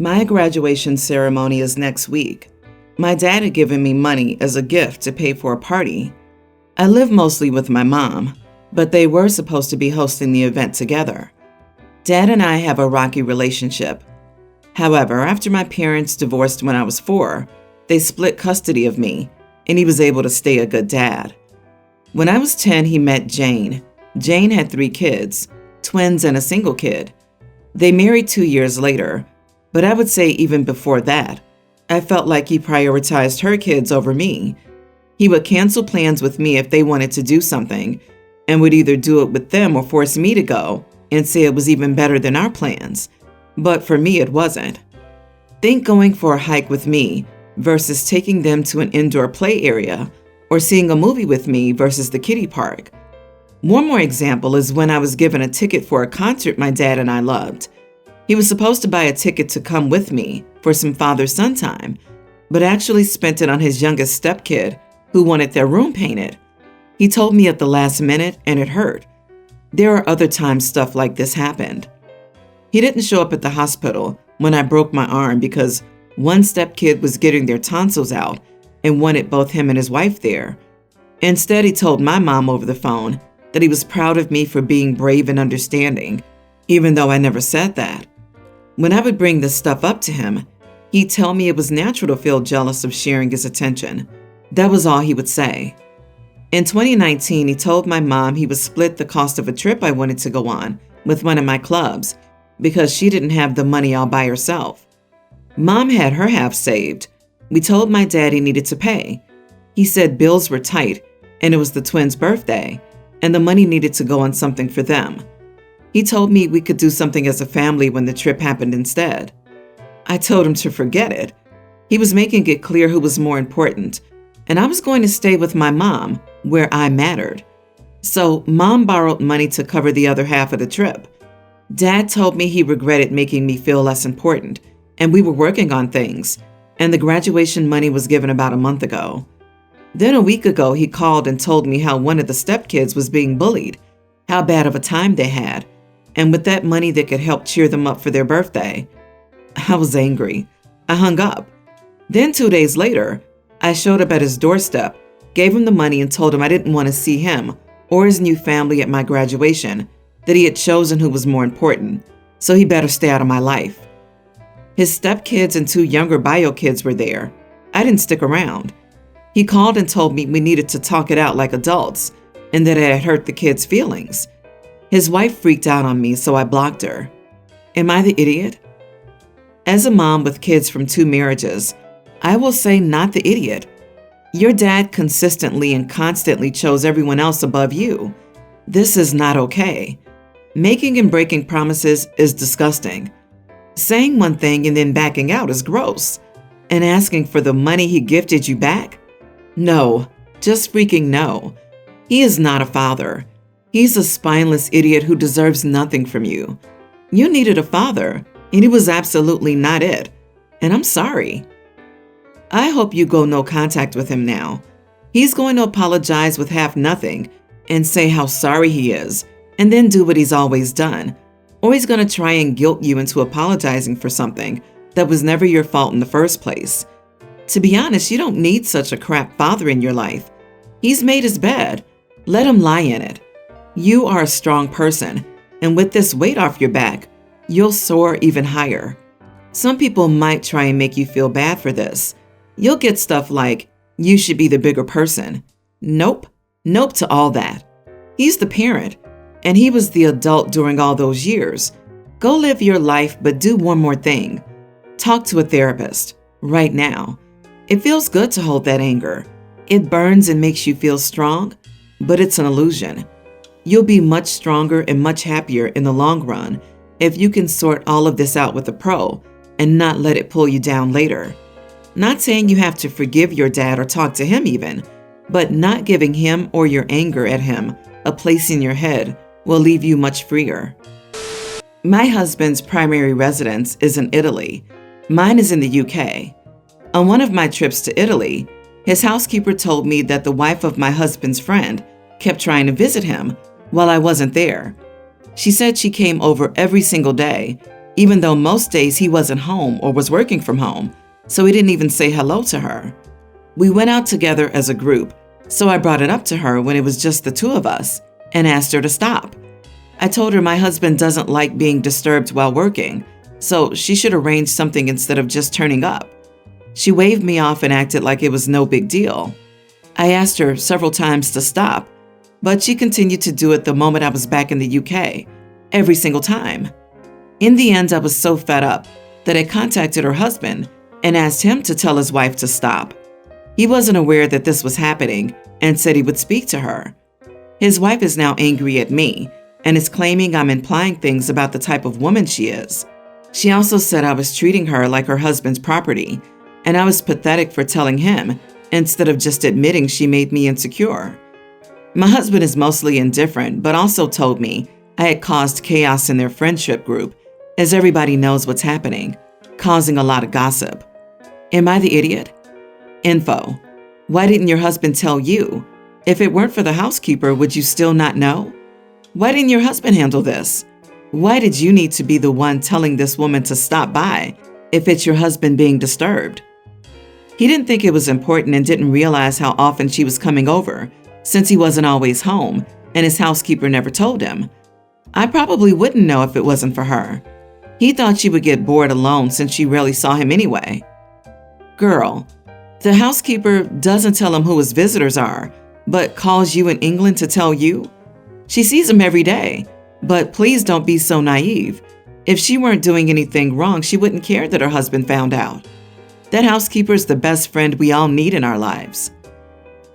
My graduation ceremony is next week. My dad had given me money as a gift to pay for a party. I live mostly with my mom, but they were supposed to be hosting the event together. Dad and I have a rocky relationship. However, after my parents divorced when I was 4, they split custody of me, and he was able to stay a good dad. When I was 10, he met Jane. Jane had 3 kids, twins and a single kid. They married 2 years later, but I would say even before that, I felt like he prioritized her kids over me. He would cancel plans with me if they wanted to do something, and would either do it with them or force me to go and say it was even better than our plans. But for me, it wasn't. Think going for a hike with me versus taking them to an indoor play area, or seeing a movie with me versus the kiddie park. One more example is when I was given a ticket for a concert my dad and I loved. He was supposed to buy a ticket to come with me for some father-son time, but actually spent it on his youngest stepkid who wanted their room painted. He told me at the last minute, and it hurt. There are other times stuff like this happened. He didn't show up at the hospital when I broke my arm because one stepkid was getting their tonsils out and wanted both him and his wife there. Instead, he told my mom over the phone that he was proud of me for being brave and understanding, even though I never said that. When I would bring this stuff up to him, he'd tell me it was natural to feel jealous of sharing his attention. That was all he would say. In 2019, he told my mom he would split the cost of a trip I wanted to go on with one of my clubs because she didn't have the money all by herself. Mom had her half saved. We told my dad he needed to pay. He said bills were tight and it was the twins' birthday and the money needed to go on something for them. He told me we could do something as a family when the trip happened instead. I told him to forget it. He was making it clear who was more important, and I was going to stay with my mom where I mattered. So Mom borrowed money to cover the other half of the trip. Dad told me he regretted making me feel less important, and we were working on things, and the graduation money was given about a month ago. Then a week ago, he called and told me how one of the stepkids was being bullied, how bad of a time they had, and with that money they could help cheer them up for their birthday. I was angry. I hung up. Then 2 days later, I showed up at his doorstep, gave him the money and told him I didn't want to see him or his new family at my graduation, that he had chosen who was more important, so he better stay out of my life. His stepkids and 2 younger bio kids were there. I didn't stick around. He called and told me we needed to talk it out like adults and that it had hurt the kids' feelings. His wife freaked out on me, so I blocked her. Am I the idiot? As a mom with kids from 2 marriages, I will say not the idiot. Your dad consistently and constantly chose everyone else above you. This is not okay. Making and breaking promises is disgusting. Saying one thing and then backing out is gross. And asking for the money he gifted you back? No, just freaking no. He is not a father. He's a spineless idiot who deserves nothing from you. You needed a father, and he was absolutely not it. And I'm sorry. I hope you go no contact with him now. He's going to apologize with half nothing and say how sorry he is, and then do what he's always done. Or he's going to try and guilt you into apologizing for something that was never your fault in the first place. To be honest, you don't need such a crap father in your life. He's made his bed. Let him lie in it. You are a strong person, and with this weight off your back, you'll soar even higher. Some people might try and make you feel bad for this. You'll get stuff like, you should be the bigger person. Nope. Nope to all that. He's the parent, and he was the adult during all those years. Go live your life, but do one more thing. Talk to a therapist, right now. It feels good to hold that anger. It burns and makes you feel strong, but it's an illusion. You'll be much stronger and much happier in the long run if you can sort all of this out with a pro and not let it pull you down later. Not saying you have to forgive your dad or talk to him even, but not giving him or your anger at him a place in your head will leave you much freer. My husband's primary residence is in Italy. Mine is in the UK. On one of my trips to Italy, his housekeeper told me that the wife of my husband's friend kept trying to visit him while I wasn't there. She said she came over every single day, even though most days he wasn't home or was working from home, so he didn't even say hello to her. We went out together as a group, so I brought it up to her when it was just the two of us and asked her to stop. I told her my husband doesn't like being disturbed while working, so she should arrange something instead of just turning up. She waved me off and acted like it was no big deal. I asked her several times to stop, but she continued to do it the moment I was back in the UK, every single time. In the end, I was so fed up that I contacted her husband and asked him to tell his wife to stop. He wasn't aware that this was happening and said he would speak to her. His wife is now angry at me and is claiming I'm implying things about the type of woman she is. She also said I was treating her like her husband's property, and I was pathetic for telling him instead of just admitting she made me insecure. My husband is mostly indifferent, but also told me I had caused chaos in their friendship group, as everybody knows what's happening, causing a lot of gossip. Am I the idiot? Info. Why didn't your husband tell you? If it weren't for the housekeeper, would you still not know? Why didn't your husband handle this? Why did you need to be the one telling this woman to stop by if it's your husband being disturbed? He didn't think it was important and didn't realize how often she was coming over, since he wasn't always home and his housekeeper never told him. I probably wouldn't know if it wasn't for her. He thought she would get bored alone since she rarely saw him anyway. Girl, the housekeeper doesn't tell him who his visitors are, but calls you in England to tell you? She sees him every day, but please don't be so naive. If she weren't doing anything wrong, she wouldn't care that her husband found out. That housekeeper is the best friend we all need in our lives.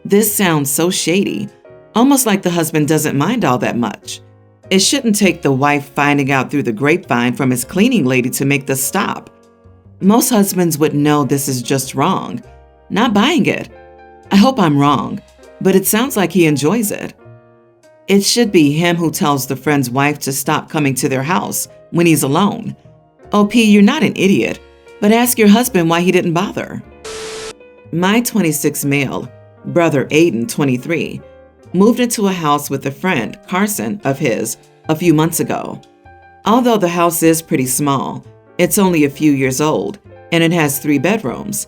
This sounds so shady, almost like the husband doesn't mind all that much. It shouldn't take the wife finding out through the grapevine from his cleaning lady to make this stop. Most husbands would know this is just wrong. Not buying it. I hope I'm wrong, but it sounds like he enjoys it. It should be him who tells the friend's wife to stop coming to their house when he's alone. OP, you're not an idiot, but ask your husband why he didn't bother. My 26 male, brother Aiden, 23, moved into a house with a friend, Carson, of his, a few months ago. Although the house is pretty small, it's only a few years old, and it has 3 bedrooms.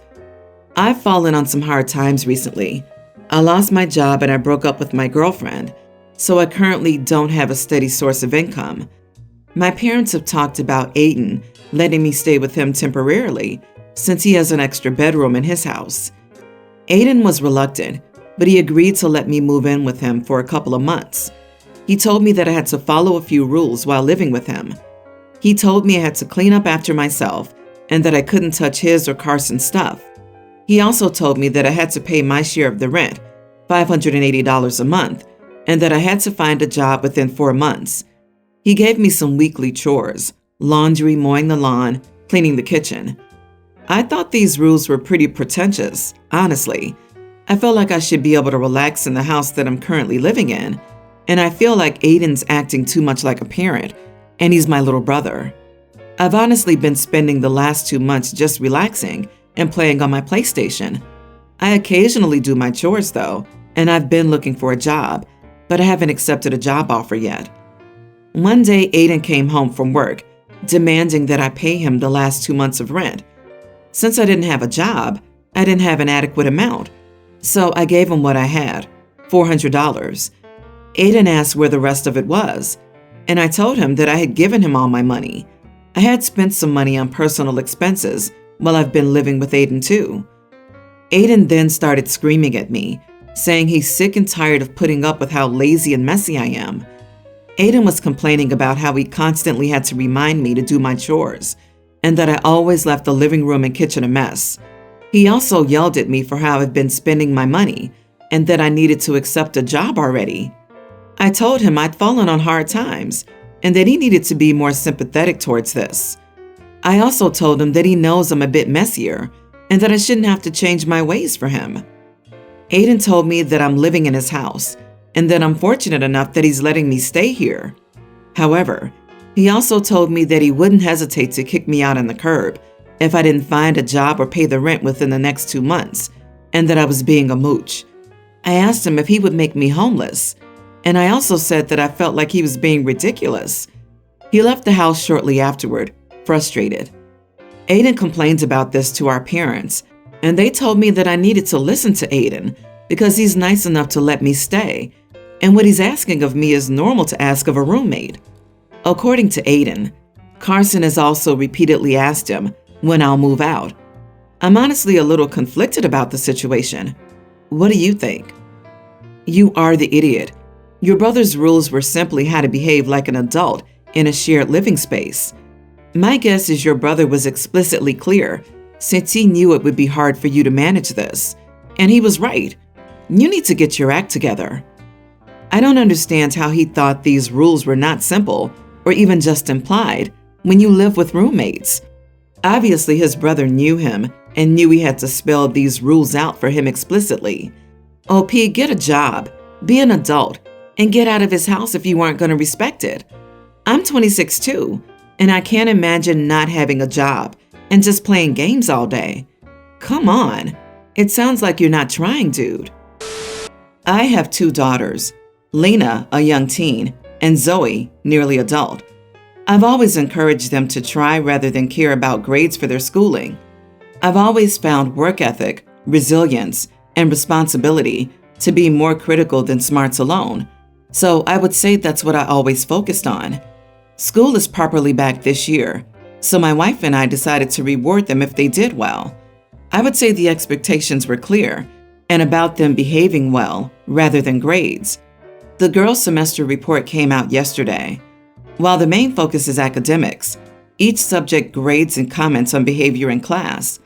I've fallen on some hard times recently. I lost my job and I broke up with my girlfriend, so I currently don't have a steady source of income. My parents have talked about Aiden letting me stay with him temporarily, since he has an extra bedroom in his house. Aiden was reluctant, but he agreed to let me move in with him for a couple of months. He told me that I had to follow a few rules while living with him. He told me I had to clean up after myself and that I couldn't touch his or Carson's stuff. He also told me that I had to pay my share of the rent, $580 a month, and that I had to find a job within 4 months. He gave me some weekly chores: laundry, mowing the lawn, cleaning the kitchen. I thought these rules were pretty pretentious, honestly. I felt like I should be able to relax in the house that I'm currently living in, and I feel like Aiden's acting too much like a parent, and he's my little brother. I've honestly been spending the last 2 months just relaxing and playing on my PlayStation. I occasionally do my chores though, and I've been looking for a job, but I haven't accepted a job offer yet. One day, Aiden came home from work, demanding that I pay him the last 2 months of rent. Since I didn't have a job, I didn't have an adequate amount, so I gave him what I had, $400. Aiden asked where the rest of it was, and I told him that I had given him all my money. I had spent some money on personal expenses while I've been living with Aiden too. Aiden then started screaming at me, saying he's sick and tired of putting up with how lazy and messy I am. Aiden was complaining about how he constantly had to remind me to do my chores, and that I always left the living room and kitchen a mess. He also yelled at me for how I've been spending my money, and that I needed to accept a job already. I told him I'd fallen on hard times, and that he needed to be more sympathetic towards this. I also told him that he knows I'm a bit messier, and that I shouldn't have to change my ways for him. Aiden told me that I'm living in his house, and that I'm fortunate enough that he's letting me stay here. However, he also told me that he wouldn't hesitate to kick me out on the curb if I didn't find a job or pay the rent within the next 2 months, and that I was being a mooch. I asked him if he would make me homeless, and I also said that I felt like he was being ridiculous. He left the house shortly afterward, frustrated. Aiden complains about this to our parents, and they told me that I needed to listen to Aiden because he's nice enough to let me stay, and what he's asking of me is normal to ask of a roommate. According to Aiden, Carson has also repeatedly asked him when I'll move out. I'm honestly a little conflicted about the situation. What do you think? You are the idiot. Your brother's rules were simply how to behave like an adult in a shared living space. My guess is your brother was explicitly clear since he knew it would be hard for you to manage this. And he was right. You need to get your act together. I don't understand how he thought these rules were not simple or even just implied when you live with roommates. Obviously, his brother knew him and knew he had to spell these rules out for him explicitly. OP, get a job, be an adult, and get out of his house if you aren't going to respect it. I'm 26 too, and I can't imagine not having a job and just playing games all day. Come on, it sounds like you're not trying, dude. I have 2 daughters, Lena, a young teen, and Zoe, nearly adult. I've always encouraged them to try rather than care about grades for their schooling. I've always found work ethic, resilience, and responsibility to be more critical than smarts alone. So I would say that's what I always focused on. School is properly back this year, so my wife and I decided to reward them if they did well. I would say the expectations were clear and about them behaving well rather than grades. The girls' semester report came out yesterday. While the main focus is academics, each subject grades and comments on behavior in class.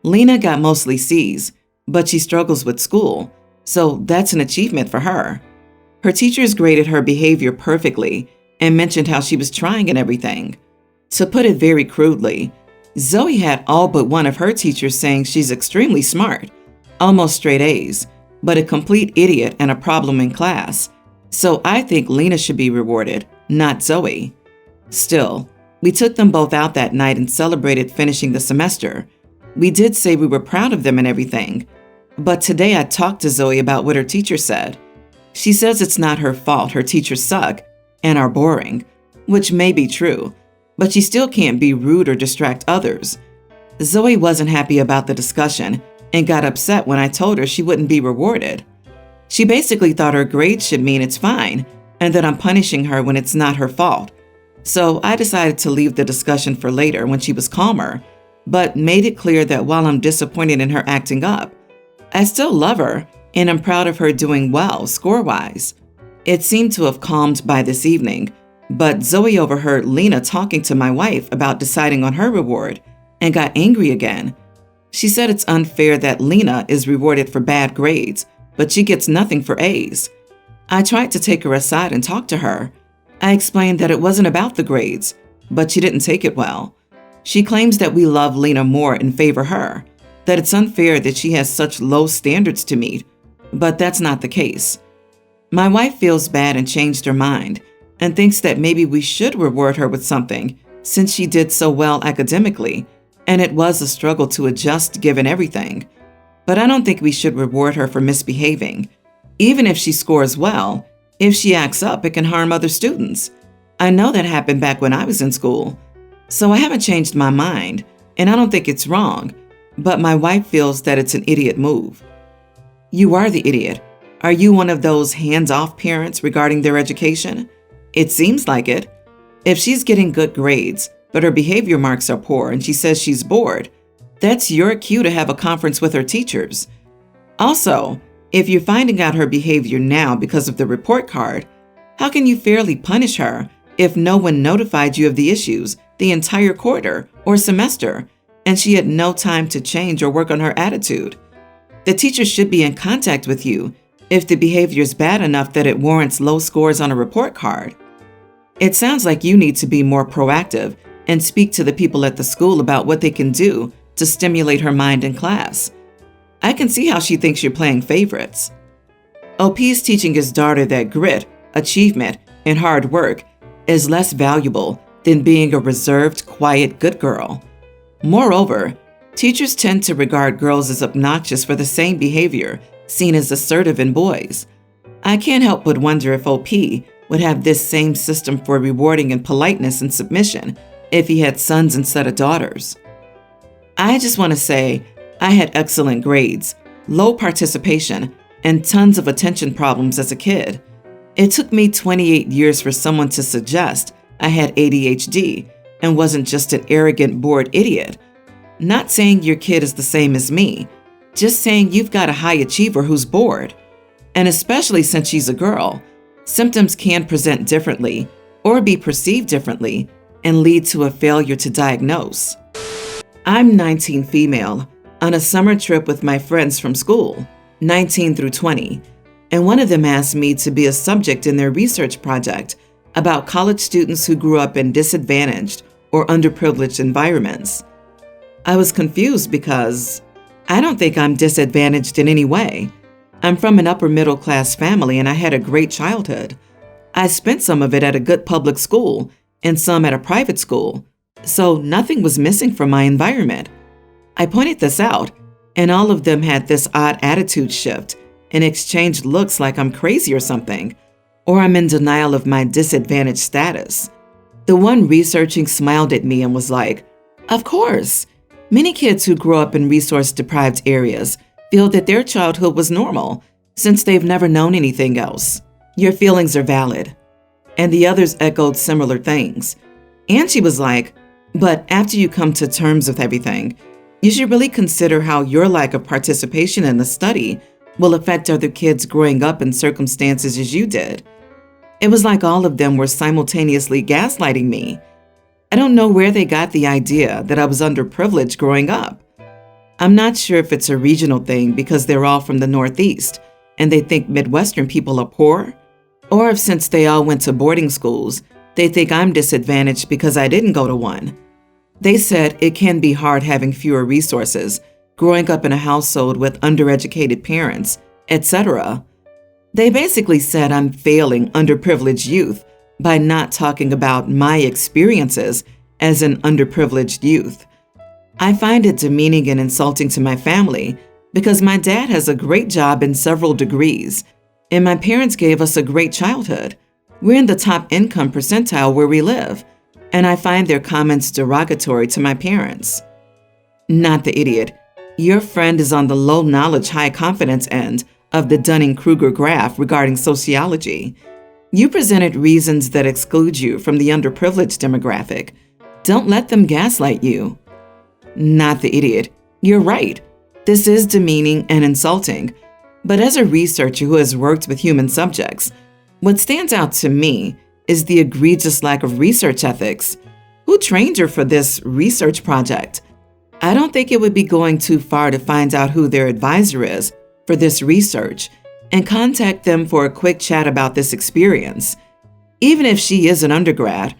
Lena got mostly C's, but she struggles with school, so that's an achievement for her. Her teachers graded her behavior perfectly and mentioned how she was trying and everything. To put it very crudely, Zoe had all but one of her teachers saying she's extremely smart, almost straight A's, but a complete idiot and a problem in class. So I think Lena should be rewarded, not Zoe. Still, we took them both out that night and celebrated finishing the semester. We did say we were proud of them and everything, but today I talked to Zoe about what her teacher said. She says it's not her fault her teachers suck and are boring, which may be true, but she still can't be rude or distract others. Zoe wasn't happy about the discussion and got upset when I told her she wouldn't be rewarded. She basically thought her grades should mean it's fine and that I'm punishing her when it's not her fault. So I decided to leave the discussion for later when she was calmer, but made it clear that while I'm disappointed in her acting up, I still love her and I'm proud of her doing well score-wise. It seemed to have calmed by this evening, but Zoe overheard Lena talking to my wife about deciding on her reward and got angry again. She said it's unfair that Lena is rewarded for bad grades, but she gets nothing for A's. I tried to take her aside and talk to her. I explained that it wasn't about the grades, but she didn't take it well. She claims that we love Lena more and favor her, that it's unfair that she has such low standards to meet, but that's not the case. My wife feels bad and changed her mind and thinks that maybe we should reward her with something since she did so well academically, and it was a struggle to adjust given everything. But I don't think we should reward her for misbehaving. Even if she scores well, if she acts up, it can harm other students. I know that happened back when I was in school. So I haven't changed my mind, and I don't think it's wrong, but my wife feels that it's an idiot move. You are the idiot. Are you one of those hands-off parents regarding their education? It seems like it. If she's getting good grades, but her behavior marks are poor and she says she's bored, that's your cue to have a conference with her teachers. Also, if you're finding out her behavior now because of the report card, how can you fairly punish her if no one notified you of the issues the entire quarter or semester, and she had no time to change or work on her attitude? The teacher should be in contact with you if the behavior is bad enough that it warrants low scores on a report card. It sounds like you need to be more proactive and speak to the people at the school about what they can do to stimulate her mind in class. I can see how she thinks you're playing favorites. OP is teaching his daughter that grit, achievement, and hard work is less valuable than being a reserved, quiet, good girl. Moreover, teachers tend to regard girls as obnoxious for the same behavior seen as assertive in boys. I can't help but wonder if OP would have this same system for rewarding in politeness and submission if he had sons instead of daughters. I just want to say I had excellent grades, low participation, and tons of attention problems as a kid. It took me 28 years for someone to suggest I had ADHD and wasn't just an arrogant, bored idiot. Not saying your kid is the same as me, just saying you've got a high achiever who's bored. And especially since she's a girl, symptoms can present differently or be perceived differently and lead to a failure to diagnose. I'm 19 female, on a summer trip with my friends from school, 19 through 20, and one of them asked me to be a subject in their research project about college students who grew up in disadvantaged or underprivileged environments. I was confused because I don't think I'm disadvantaged in any way. I'm from an upper middle class family and I had a great childhood. I spent some of it at a good public school and some at a private school, so nothing was missing from my environment. I pointed this out, and all of them had this odd attitude shift and exchanged looks like I'm crazy or something, or I'm in denial of my disadvantaged status. The one researching smiled at me and was like, "Of course. Many kids who grow up in resource-deprived areas feel that their childhood was normal since they've never known anything else. Your feelings are valid." And the others echoed similar things. And she was like, "But after you come to terms with everything, you should really consider how your lack of participation in the study will affect other kids growing up in circumstances as you did." It was like all of them were simultaneously gaslighting me. I don't know where they got the idea that I was underprivileged growing up. I'm not sure if it's a regional thing because they're all from the Northeast and they think Midwestern people are poor, or if since they all went to boarding schools, they think I'm disadvantaged because I didn't go to one. They said it can be hard having fewer resources, growing up in a household with undereducated parents, etc. They basically said I'm failing underprivileged youth by not talking about my experiences as an underprivileged youth. I find it demeaning and insulting to my family because my dad has a great job in several degrees, and my parents gave us a great childhood. We're in the top income percentile where we live, and I find their comments derogatory to my parents. Not the idiot. Your friend is on the low knowledge, high confidence end of the Dunning-Kruger graph regarding sociology. You presented reasons that exclude you from the underprivileged demographic. Don't let them gaslight you. Not the idiot. You're right. This is demeaning and insulting. But as a researcher who has worked with human subjects, what stands out to me is the egregious lack of research ethics. Who trained her for this research project? I don't think it would be going too far to find out who their advisor is for this research and contact them for a quick chat about this experience. Even if she is an undergrad,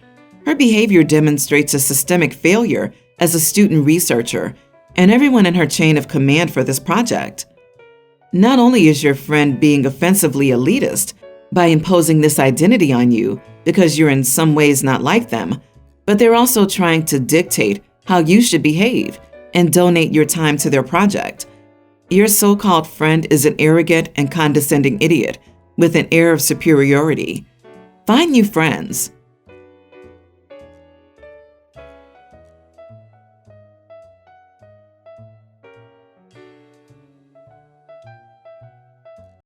her behavior demonstrates a systemic failure as a student researcher and everyone in her chain of command for this project. Not only is your friend being offensively elitist by imposing this identity on you because you're in some ways not like them, but they're also trying to dictate how you should behave and donate your time to their project. Your so-called friend is an arrogant and condescending idiot with an air of superiority. Find new friends.